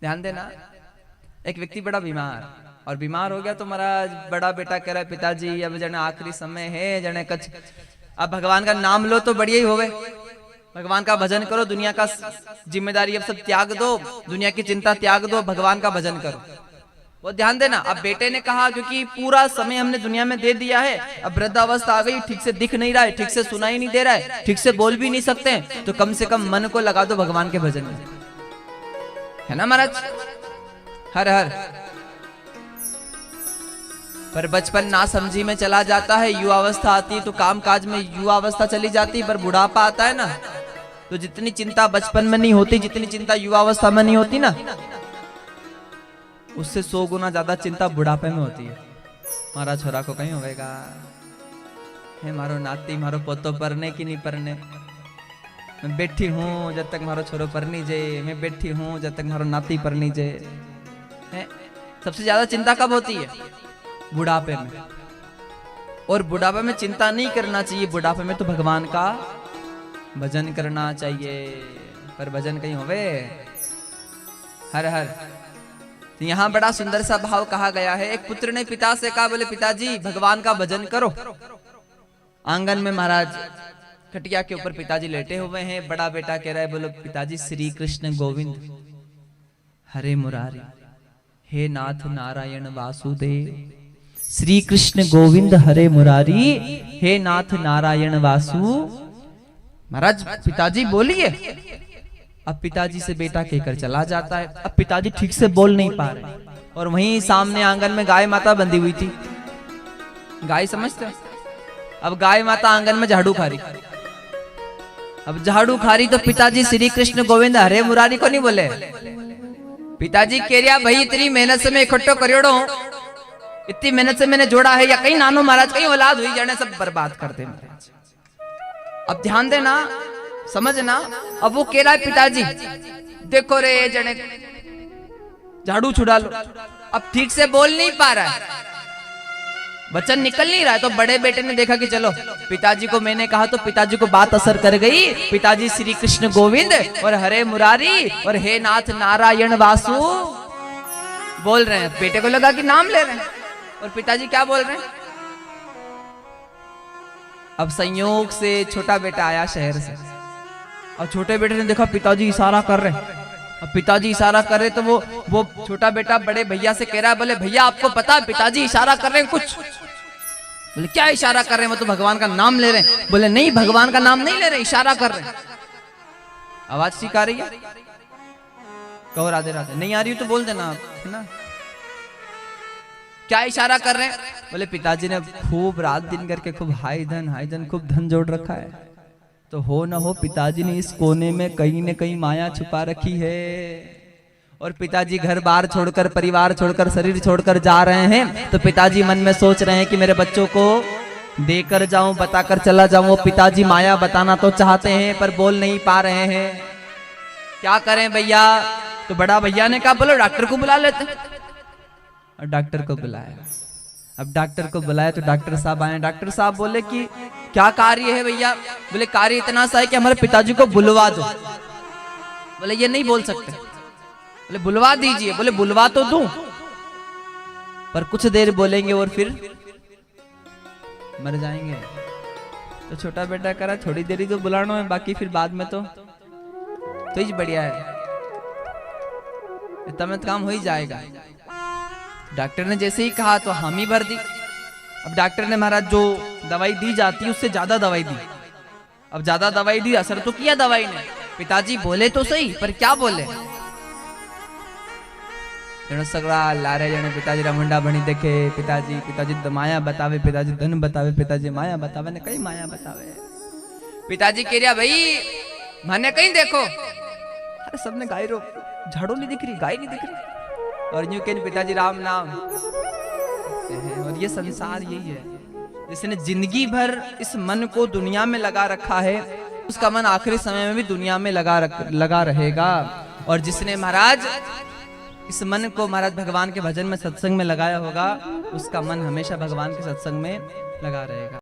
ध्यान देना, एक व्यक्ति बड़ा बीमार और बीमार हो गया तो महाराज बड़ा बेटा कह रहा है पिताजी अब जने आखिरी समय है, जने कछ अब भगवान का नाम लो तो बढ़िया ही होवे, भगवान का भजन करो, दुनिया का जिम्मेदारी अब सब त्याग दो, दुनिया की चिंता त्याग दो, भगवान का भजन करो। वो ध्यान देना, अब बेटे ने कहा क्योंकि पूरा समय हमने दुनिया में दे दिया है, अब वृद्धावस्था आ गई, ठीक से दिख नहीं रहा है, ठीक से सुनाई नहीं दे रहा है, ठीक से बोल भी नहीं सकते, तो कम से कम मन को लगा दो भगवान के भजन में, है ना महाराज। हर हर। पर बचपन ना समझी में चला जाता है, युवावस्था आती है तो काम काज में युवावस्था चली जाती है, पर बुढ़ापा आता है ना तो जितनी चिंता बचपन में नहीं होती, जितनी चिंता युवावस्था में नहीं होती ना, उससे 100 गुना ज्यादा चिंता बुढ़ापे में होती है। मारा छोरा को कहीं होगा, है मारो नाती मारो पोतो परने की नहीं परने, मैं बैठी हूं जब तक मारो छोरो परनी जाए, मैं बैठी हूं जब तक मारो नाती परनी जाए। सबसे ज्यादा चिंता कब होती है? बुढ़ापे में। और बुढ़ापे में चिंता नहीं करना चाहिए, बुढ़ापे में तो भगवान का भजन करना चाहिए, पर भजन कहीं होवे। हर हर। तो यहाँ बड़ा सुंदर सा भाव कहा गया है, एक पुत्र ने पिता से कहा, बोले पिताजी भगवान का भजन करो। आंगन में महाराज खटिया के ऊपर पिताजी लेटे हुए हैं, बड़ा बेटा कह रहा है, बोलो पिताजी श्री कृष्ण गोविंद हरे मुरारी, हे नाथ नारायण वासुदेव, श्री कृष्ण गोविंद हरे मुरारी, हे नाथ नारायण वासु। महाराज पिताजी बोलिए। अब पिताजी से बेटा कहकर चला जाता है। अब पिताजी ठीक से बोल नहीं पा रहे, और वहीं सामने आंगन में गाय माता बंधी हुई थी। गाय समझते हैं? अब गाय माता आंगन में झाड़ू खा रही। अब झाड़ू खा रही तो पिताजी श्री कृष्ण गोविंद हरे मुरारी को नहीं बोले। पिताजी कह रहा भाई इतनी मेहनत से मैं इकट्ठो करियोड़ो, इतनी मेहनत से मैंने जोड़ा है, या कहीं नानो महाराज कहीं औलाद हुई जाने सब बर्बाद करते महाराज। अब ध्यान देना, समझना। अब वो कह रहा है पिताजी देखो रे जने झाड़ू छुड़ा लो। अब ठीक से बोल नहीं पा रहा है, वचन निकल नहीं रहा है। तो बड़े बेटे ने देखा कि चलो पिताजी को मैंने कहा तो पिताजी को बात असर कर गई। पिताजी श्री कृष्ण गोविंद और हरे मुरारी और हे नाथ नारायण वासु बोल रहे हैं। बेटे को लगा कि नाम ले रहे हैं, और पिताजी क्या बोल रहे हैं। अब संयोग से छोटा बेटा आया शहर से, और छोटे बेटे ने देखा पिताजी इशारा कर रहे हैं। अब पिताजी इशारा कर रहे तो वो छोटा बेटा बड़े भैया से कह रहा है, बोले भैया आपको पता है पिताजी इशारा कर रहे हैं कुछ। बोले क्या इशारा कर रहे हैं? वो तो भगवान का नाम ले रहे हैं। बोले नहीं भगवान का नाम नहीं ले रहे, इशारा कर रहे हैं। आवाज ठीक आ रही है? कहो राधे राधे। नहीं आ रही तो बोल देना आप, है ना। क्या इशारा कर रहे हैं? बोले पिताजी ने खूब रात दिन करके खूब हाई धन खूब धन जोड़ रखा है, तो हो न हो पिताजी ने इस कोने में कहीं न कहीं माया छुपा रखी है। और पिताजी घर बार छोड़कर, परिवार छोड़कर, शरीर छोड़कर जा रहे हैं, तो पिताजी मन में सोच रहे हैं कि मेरे बच्चों को देकर जाऊं, बताकर चला जाऊं। वो पिताजी माया बताना तो चाहते हैं पर बोल नहीं पा रहे हैं। क्या करें भैया? तो बड़ा भैया ने कहा बोलो डॉक्टर को बुला लेते। और डॉक्टर को बुलाया। अब डॉक्टर को बुलाया तो डॉक्टर साहब आए। डॉक्टर साहब बोले कि क्या कार्य है भैया? बोले कार्य इतना सा है कि हमारे पिताजी को बुलवा दो। बोले ये नहीं बोल सकते। बोले बुलवा दीजिए। बोले बुलवा तो दूं, पर कुछ देर बोलेंगे और फिर मर जाएंगे। तो छोटा बेटा कह रहा थोड़ी देरी तो बुलाना है, बाकी फिर बाद में तो ही बढ़िया है, इतना में काम हो ही जाएगा। डॉक्टर ने जैसे ही कहा तो हामी भर दी। अब डॉक्टर ने महाराज जो दवाई दी जाती है उससे ज्यादा दवाई दी। अब ज्यादा दवाई दी, असर तो किया दवाई ने। पिताजी बोले तो सही, पर क्या बोले? सगड़ा लारे जने पिताजी रा मुंडा बनी देखे। पिताजी माया बतावे, पिताजी धन बतावे, पिताजी माया बतावे ने कई माया बतावे। पिताजी कह रहा भाई मैंने कहीं देखो। अरे सबने गाय रो झाड़ू नहीं दिख रही, गाय नहीं दिख रही। और यूं कहने पिताजी राम नाम। और ये संसार यही है, जिसने जिंदगी भर इस मन को दुनिया में लगा रखा है, उसका मन आखिरी समय में भी दुनिया में लगा रहेगा। और जिसने महाराज इस मन को महाराज भगवान के भजन में, सत्संग में लगाया होगा, उसका मन हमेशा भगवान के सत्संग में लगा रहेगा।